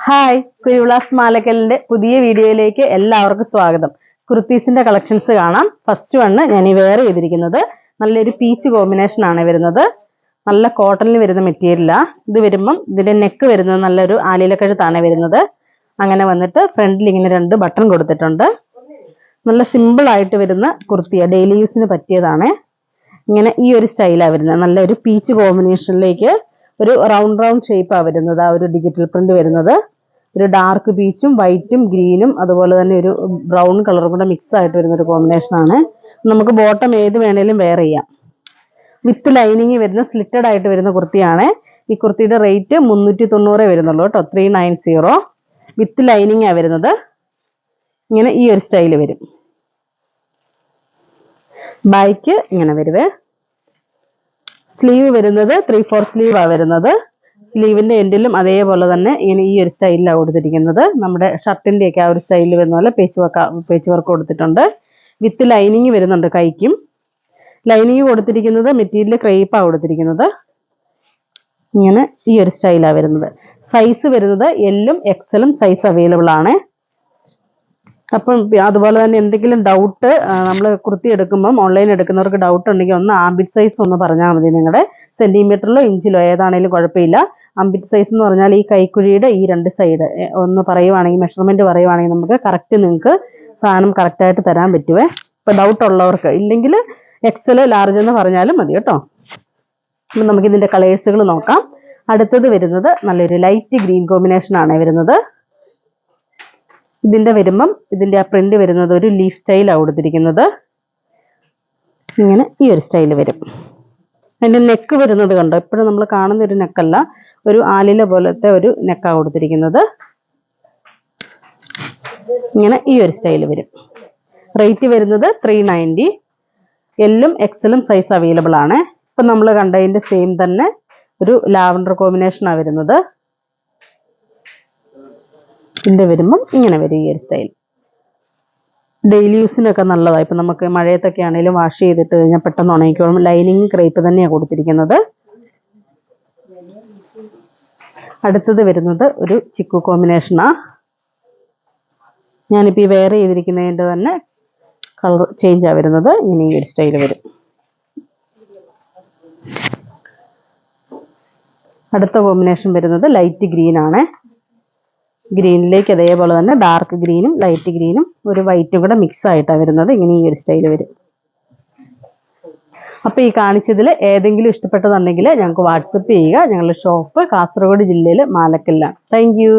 Hi, കുരുവിളാസ് മാലക്കലിന്റെ പുതിയ വീഡിയോയിലേക്ക് എല്ലാവർക്കും സ്വാഗതം. കുർത്തീസിന്റെ കളക്ഷൻസ് കാണാം. ഫസ്റ്റ് വണ് ഞാൻ ഈ വെയർ ചെയ്തിരിക്കുന്നത് നല്ലൊരു പീച്ച് കോമ്പിനേഷൻ ആണ് വരുന്നത്. നല്ല കോട്ടണിൽ വരുന്ന മെറ്റീരിയലാ. ഇത് വരുമ്പം ഇതിന്റെ നെക്ക് വരുന്നത് നല്ലൊരു ആലിലക്കഴുത്താണ് വരുന്നത്. അങ്ങനെ വന്നിട്ട് ഫ്രണ്ടിൽ ഇങ്ങനെ 2 ബട്ടൺ കൊടുത്തിട്ടുണ്ട്. നല്ല സിമ്പിൾ ആയിട്ട് വരുന്ന കുർത്തിയ, ഡെയിലി യൂസിന് പറ്റിയതാണ്. ഇങ്ങനെ ഈ ഒരു സ്റ്റൈലാണ് വരുന്നത്. നല്ലൊരു പീച്ച് കോമ്പിനേഷനിലേക്ക് ഒരു റൗണ്ട് ഷേപ്പാണ് വരുന്നത്. ആ ഒരു ഡിജിറ്റൽ പ്രിന്റ് വരുന്നത് ഒരു ഡാർക്ക് പീച്ചും വൈറ്റും ഗ്രീനും അതുപോലെ തന്നെ ഒരു ബ്രൗൺ കളറും കൂടെ മിക്സ് ആയിട്ട് വരുന്ന ഒരു കോമ്പിനേഷൻ ആണ്. നമുക്ക് ബോട്ടം ഏത് വേണേലും വെയർ ചെയ്യാം. വിത്ത് ലൈനിങ് വരുന്ന സ്ലിറ്റഡ് ആയിട്ട് വരുന്ന കുർത്തിയാണ്. ഈ കുർത്തിയുടെ റേറ്റ് 390 വരുന്നുള്ളൂ കേട്ടോ. 390. വിത്ത് ലൈനിങ് ആണ് വരുന്നത്. ഇങ്ങനെ ഈ ഒരു സ്റ്റൈല് വരും. ബാക്ക് ഇങ്ങനെ വരുവേ. സ്ലീവ് വരുന്നത് 3/4 സ്ലീവ് ആണ് വരുന്നത്. സ്ലീവിന്റെ എൻഡിലും അതേപോലെ തന്നെ ഇങ്ങനെ ഈ ഒരു സ്റ്റൈലിലാണ് കൊടുത്തിരിക്കുന്നത്. നമ്മുടെ ഷർട്ടിന്റെ ഒക്കെ ആ ഒരു സ്റ്റൈലിൽ വരുന്ന പോലെ പേച്ച് വർക്ക് കൊടുത്തിട്ടുണ്ട്. വിത്ത് ലൈനിങ് വരുന്നുണ്ട് കൈക്കും. ലൈനിങ് കൊടുത്തിരിക്കുന്നത് മെറ്റീരിയൽ ക്രേപ്പാണ് കൊടുത്തിരിക്കുന്നത്. ഇങ്ങനെ ഈ ഒരു സ്റ്റൈലാണ് വരുന്നത്. സൈസ് വരുന്നത് എല്ലും എക്സലും സൈസ് അവൈലബിൾ ആണ്. അപ്പം അതുപോലെ തന്നെ എന്തെങ്കിലും ഡൗട്ട് നമ്മൾ കുർത്തി എടുക്കുമ്പം ഓൺലൈൻ എടുക്കുന്നവർക്ക് ഡൗട്ട് ഉണ്ടെങ്കിൽ ഒന്ന് ആംബിറ്റ് സൈസ് ഒന്ന് പറഞ്ഞാൽ മതി. നിങ്ങളുടെ സെന്റിമീറ്ററിലോ ഇഞ്ചിലോ ഏതാണെങ്കിലും കുഴപ്പമില്ല. ആംബിറ്റ് സൈസ് എന്ന് പറഞ്ഞാൽ ഈ കൈക്കുഴിയുടെ ഈ 2 സൈഡ് ഒന്ന് പറയുവാണെങ്കിൽ, മെഷർമെന്റ് പറയുവാണെങ്കിൽ നമുക്ക് കറക്റ്റ് നിങ്ങൾക്ക് സാധനം കറക്റ്റായിട്ട് തരാൻ പറ്റുവേ. ഇപ്പം ഡൗട്ട് ഉള്ളവർക്ക്, ഇല്ലെങ്കിൽ എക്സൽ ലാർജ് എന്ന് പറഞ്ഞാലും മതി കേട്ടോ. അപ്പം നമുക്കിതിൻ്റെ കളേഴ്സുകൾ നോക്കാം. അടുത്തത് വരുന്നത് നല്ലൊരു ലൈറ്റ് ഗ്രീൻ കോമ്പിനേഷൻ ആണ് വരുന്നത്. ഇതിന്റെ വരുമ്പം ഇതിന്റെ ആ പ്രിന്റ് വരുന്നത് ഒരു ലീഫ് സ്റ്റൈലാണ് കൊടുത്തിരിക്കുന്നത്. ഇങ്ങനെ ഈ ഒരു സ്റ്റൈല് വരും. അതിന്റെ നെക്ക് വരുന്നത് കണ്ടോ, എപ്പോഴും നമ്മൾ കാണുന്ന ഒരു നെക്കല്ല, ഒരു ആലില പോലത്തെ ഒരു നെക്കാണ് കൊടുത്തിരിക്കുന്നത്. ഇങ്ങനെ ഈ ഒരു സ്റ്റൈല് വരും. റേറ്റ് വരുന്നത് 390. എല്ലും എക്സലും സൈസ് അവൈലബിൾ ആണ്. ഇപ്പം നമ്മൾ കണ്ടതിന്റെ സെയിം തന്നെ ഒരു ലാവൻഡർ കോമ്പിനേഷനാണ് വരുന്നത്. ഇതിന്റെ വരുമ്പം ഇങ്ങനെ വരും ഈ ഒരു സ്റ്റൈൽ. ഡെയിലി യൂസിനൊക്കെ നല്ലതാണ്. ഇപ്പം നമുക്ക് മഴയത്തൊക്കെ ആണെങ്കിലും വാഷ് ചെയ്തിട്ട് കഴിഞ്ഞാൽ പെട്ടെന്ന് ഉണങ്ങിക്കോളും. ലൈനിങ് ക്രേപ്പ് തന്നെയാണ് കൊടുത്തിരിക്കുന്നത്. അടുത്തത് വരുന്നത് ഒരു ചിക്കു കോമ്പിനേഷനാണ്. ഞാനിപ്പോൾ ഈ വെയർ ചെയ്തിരിക്കുന്നതിൻ്റെ തന്നെ കളർ ചേഞ്ചാണ് വരുന്നത്. ഇങ്ങനെ ഈ ഒരു സ്റ്റൈൽ വരും. അടുത്ത കോമ്പിനേഷൻ വരുന്നത് ലൈറ്റ് ഗ്രീൻ ആണ്. ഗ്രീനിലേക്ക് അതേപോലെ തന്നെ ഡാർക്ക് ഗ്രീനും ലൈറ്റ് ഗ്രീനും ഒരു വൈറ്റും കൂടെ മിക്സ് ആയിട്ടാണ് വരുന്നത്. ഇങ്ങനെ ഈ ഒരു സ്റ്റൈൽ വരും. അപ്പോൾ ഈ കാണിച്ചതിൽ ഏതെങ്കിലും ഇഷ്ടപ്പെട്ടതുണ്ടെങ്കിൽ ഞങ്ങൾക്ക് വാട്സപ്പ് ചെയ്യുക. ഞങ്ങളുടെ ഷോപ്പ് കാസർഗോഡ് ജില്ലയിൽ മാലക്കലിലാണ്. Thank you.